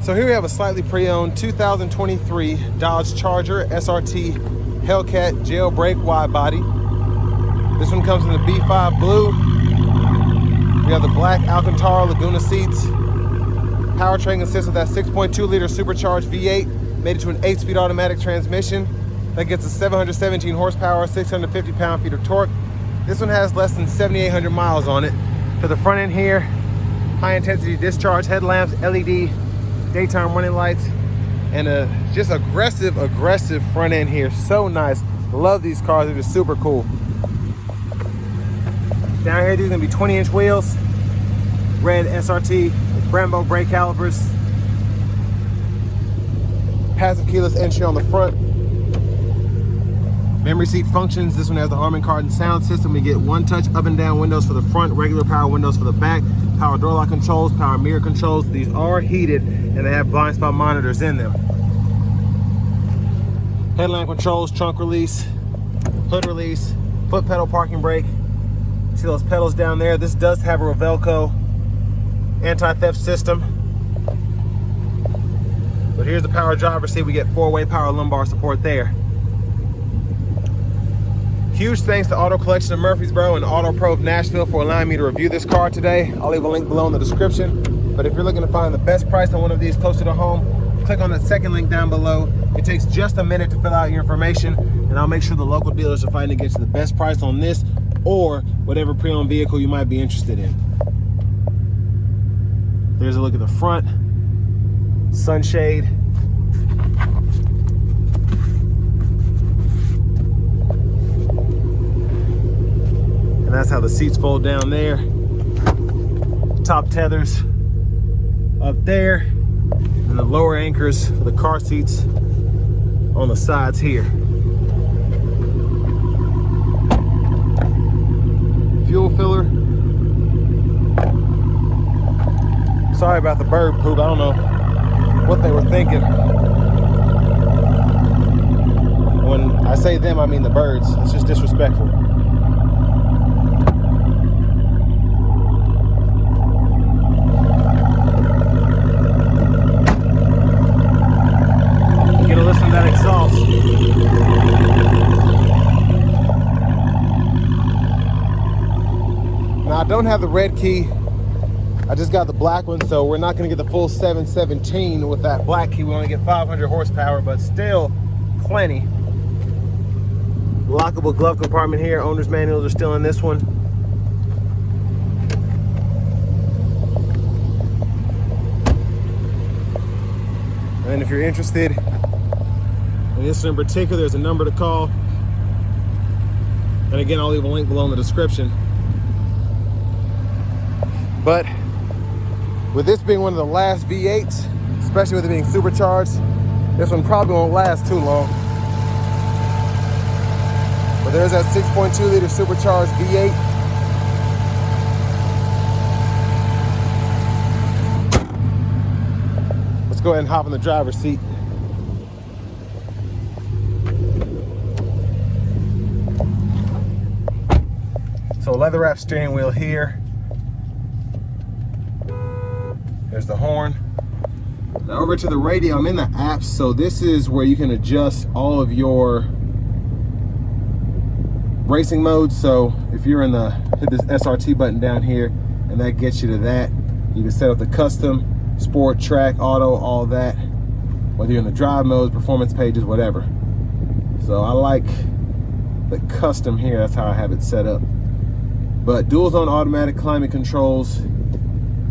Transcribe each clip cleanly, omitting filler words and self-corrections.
So here we have a slightly pre-owned 2023 Dodge Charger SRT Hellcat Jailbreak Widebody. This one comes in the B5 blue. We have the black Alcantara Laguna seats. Powertrain consists of that 6.2 liter supercharged V8, made it to an 8-speed automatic transmission. That gets us 717 horsepower, 650 pound-feet of torque. This one has less than 7,800 miles on it. To the front end here, high intensity discharge headlamps, LED daytime running lights, and a just aggressive front end here. So nice. Love these cars. They're just super cool. Down here, these are gonna be 20-inch wheels, red SRT Brembo brake calipers, passive keyless entry on the front, memory seat functions. This one has the Harman Kardon sound system. We get one-touch up and down windows for the front, regular power windows for the back, power door lock controls, power mirror controls. These are heated and they have blind spot monitors in them. Headlamp controls, trunk release, hood release, foot pedal parking brake. See those pedals down there? This does have a Revelco anti-theft system. But here's the power driver's seat. We get 4-way power lumbar support there. Huge thanks to Auto Collection of Murfreesboro and Auto Pro of Nashville for allowing me to review this car today. I'll leave a link below in the description. But if you're looking to find the best price on one of these closer to home, click on that second link down below. It takes just a minute to fill out your information, and I'll make sure the local dealers are fighting to get you the best price on this or whatever pre-owned vehicle you might be interested in. There's a look at the front, sunshade. And that's how the seats fold down there. Top tethers up there, and the lower anchors for the car seats on the sides here. Fuel filler. Sorry about the bird poop. I don't know what they were thinking. When I say them, I mean the birds. It's just disrespectful. Get a listen to that exhaust. Now I don't have the red key. I just got the black one, so we're not gonna get the full 717 with that black key. We only get 500 horsepower, but still plenty. Lockable glove compartment here. Owner's manuals are still in this one. And if you're interested in this in particular, there's a number to call. And again, I'll leave a link below in the description. But with this being one of the last V8s, especially with it being supercharged, this one probably won't last too long. But there's that 6.2 liter supercharged V8. Let's go ahead and hop in the driver's seat. So leather wrapped steering wheel here. There's the horn. Now over to the radio, I'm in the apps, so this is where you can adjust all of your racing modes. So if you're in the, hit this SRT button down here, and that gets you to that. You can set up the custom, sport, track, auto, all that. Whether you're in the drive modes, performance pages, whatever. So I like the custom here, that's how I have it set up. But dual zone automatic climate controls,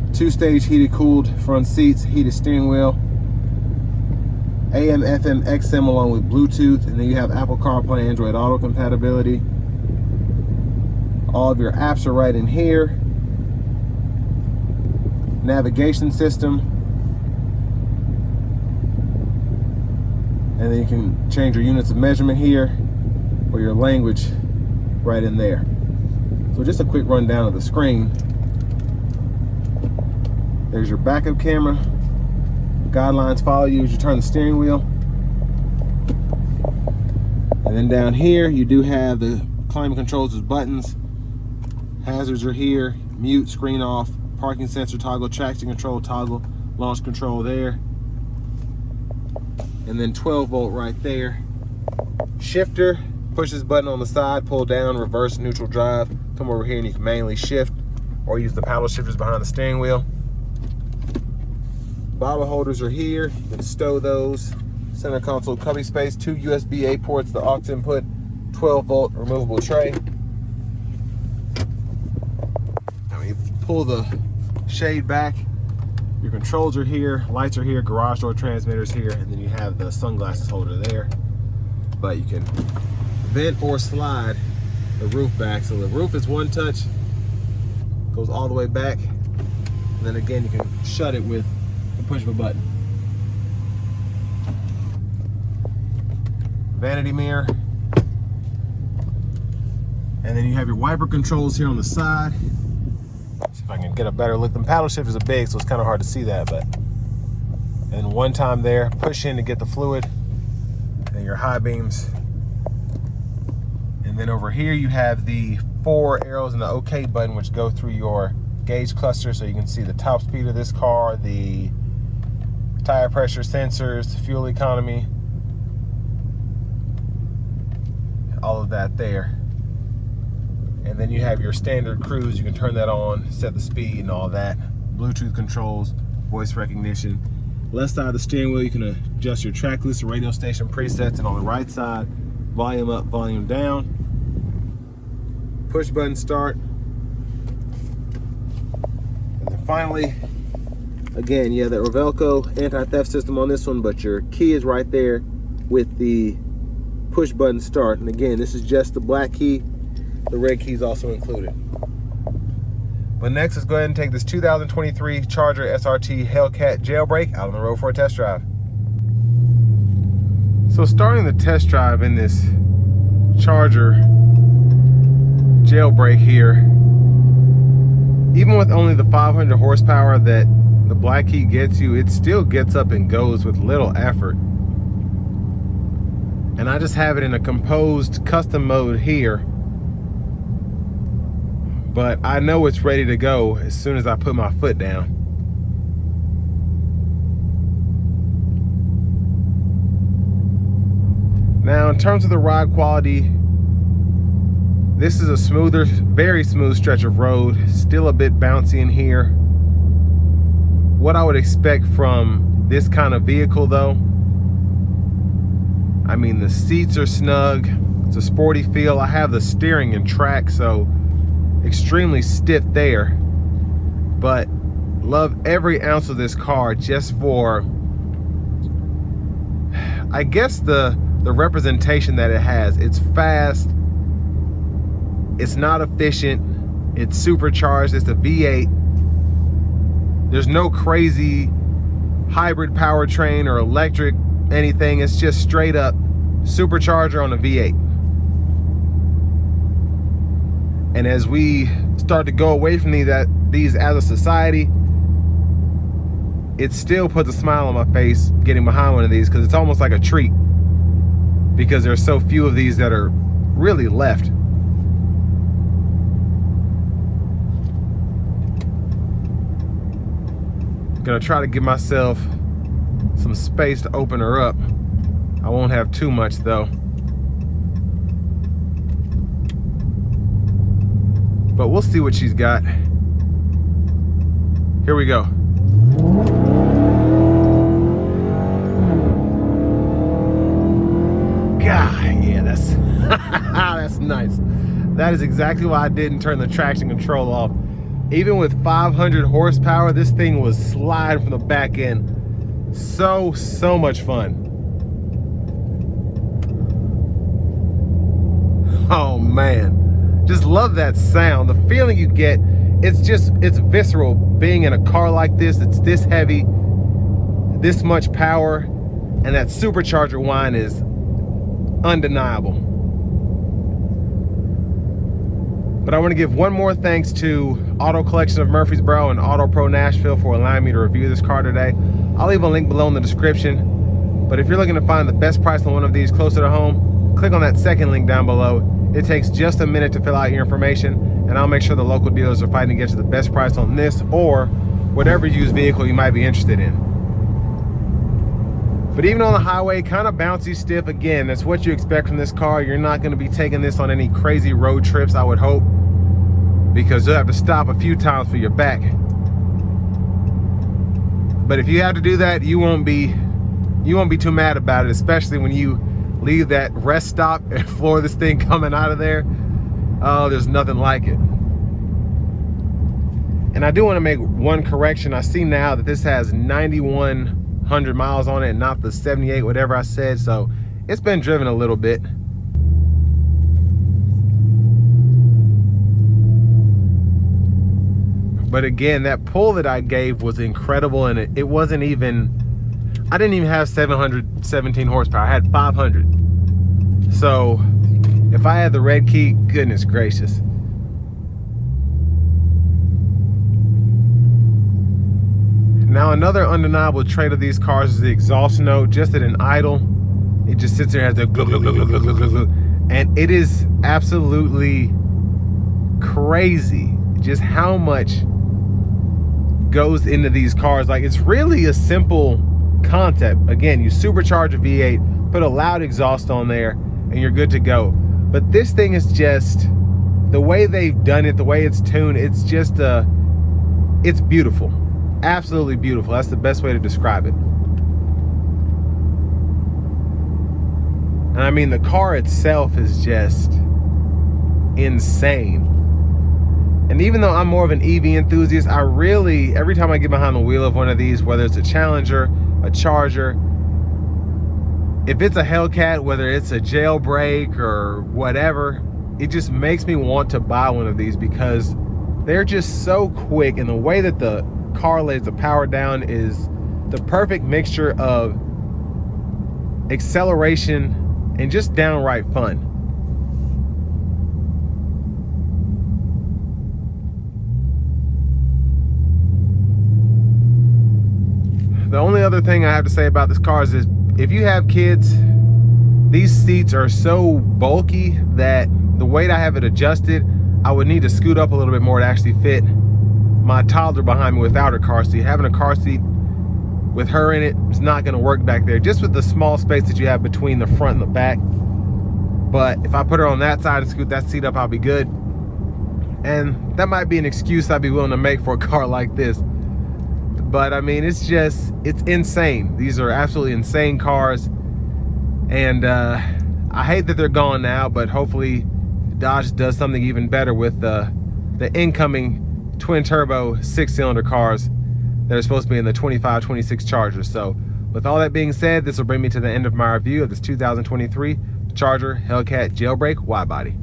2-stage heated cooled front seats, heated steering wheel, AM, FM, XM along with Bluetooth, and then you have Apple CarPlay, Android Auto compatibility. All of your apps are right in here. Navigation system. And then you can change your units of measurement here, or your language right in there. So just a quick rundown of the screen. There's your backup camera. Guidelines follow you as you turn the steering wheel. And then down here, you do have the climate controls with buttons. Hazards are here, mute, screen off, parking sensor toggle, traction control toggle, launch control there. and then 12 volt right there. Shifter, push this button on the side, pull down, reverse, neutral drive. Come over here and you can manually shift or use the paddle shifters behind the steering wheel. Bottle holders are here, you can stow those. Center console cubby space, 2 USB-A ports, the aux input, 12 volt removable tray. Now you pull the shade back, your controls are here, lights are here, garage door transmitters here, and then you have the sunglasses holder there. But you can vent or slide the roof back. So the roof is one touch, goes all the way back, and then again you can shut it with the push of a button. Vanity mirror, and then you have your wiper controls here on the side. See if I can get a better look. The paddle shifters are big, so it's kind of hard to see that, but and one time there, push in to get the fluid, and your high beams. And then over here you have the 4 arrows and the OK button, which go through your gauge cluster, so you can see the top speed of this car, the tire pressure sensors, fuel economy, all of that there. And then you have your standard cruise. You can turn that on, set the speed and all that. Bluetooth controls, voice recognition. Left side of the steering wheel, you can adjust your track list, radio station presets, and on the right side, volume up, volume down. Push button start. And then finally, again, you have that Revelco anti-theft system on this one, but your key is right there with the push button start. And again, this is just the black key. The red key is also included. But next, let's go ahead and take this 2023 Charger SRT Hellcat Jailbreak out on the road for a test drive. So starting the test drive in this Charger Jailbreak here, even with only the 500 horsepower that the black key gets you, it still gets up and goes with little effort. And I just have it in a composed custom mode here, but I know it's ready to go as soon as I put my foot down. Now, in terms of the ride quality, this is a smoother, very smooth stretch of road, still a bit bouncy in here. What I would expect from this kind of vehicle though, I mean, the seats are snug, it's a sporty feel. I have the steering in track, so extremely stiff there, but love every ounce of this car just for, I guess, the representation that it has. It's fast, it's not efficient, it's supercharged, it's a V8. There's no crazy hybrid powertrain or electric anything. It's just straight up supercharger on a V8. And as we start to go away from these as a society, it still puts a smile on my face getting behind one of these, because it's almost like a treat, because there's so few of these that are really left. Gonna try to give myself some space to open her up. I won't have too much though. But we'll see what she's got. Here we go. God, yeah, that's that's nice. That is exactly why I didn't turn the traction control off. Even with 500 horsepower, this thing was sliding from the back end. So much fun. Oh man, just love that sound. The feeling you get, it's visceral being in a car like this. It's this heavy, this much power, and that supercharger whine is undeniable. But I want to give one more thanks to Auto Collection of Murfreesboro and Auto Pro Nashville for allowing me to review this car today. I'll leave a link below in the description. But if you're looking to find the best price on one of these closer to home, click on that second link down below. It takes just a minute to fill out your information, and I'll make sure the local dealers are fighting to get you the best price on this or whatever used vehicle you might be interested in. But even on the highway, kind of bouncy, stiff. Again, that's what you expect from this car. You're not going to be taking this on any crazy road trips, I would hope, because you'll have to stop a few times for your back. But if you have to do that, you won't be too mad about it, especially when you leave that rest stop and floor this thing coming out of there. Oh, there's nothing like it. And I do want to make one correction. I see now that this has 9,100 miles on it and not the 78, whatever I said. So it's been driven a little bit. But again, that pull that I gave was incredible, and it wasn't even, I didn't even have 717 horsepower. I had 500. So if I had the red key, goodness gracious. Now, another undeniable trait of these cars is the exhaust note. Just at an idle, it just sits there, has a glug, glug, glug, glug, glug, glug, glug. And it is absolutely crazy just how much goes into these cars. Like, it's really a simple concept. Again, you supercharge a V8, put a loud exhaust on there, and you're good to go. But this thing is just, the way they've done it, the way it's tuned, it's just it's beautiful. Absolutely beautiful. That's the best way to describe it. And I mean, the car itself is just insane. And even though I'm more of an EV enthusiast, I really, every time I get behind the wheel of one of these, whether it's a Challenger, a Charger, if it's a Hellcat, whether it's a Jailbreak or whatever, it just makes me want to buy one of these because they're just so quick, and the way that the car lays the power down is the perfect mixture of acceleration and just downright fun. The only other thing I have to say about this car is if you have kids, these seats are so bulky that the weight I have it adjusted, I would need to scoot up a little bit more to actually fit my toddler behind me without her car seat. Having a car seat with her in it is not going to work back there, just with the small space that you have between the front and the back. But if I put her on that side and scoot that seat up, I'll be good. And that might be an excuse I'd be willing to make for a car like this. But I mean, it's insane. These are absolutely insane cars. And I hate that they're gone now, but hopefully Dodge does something even better with the incoming twin turbo 6-cylinder cars that are supposed to be in the 25-26 Charger. So with all that being said, this will bring me to the end of my review of this 2023 Charger Hellcat Jailbreak Widebody.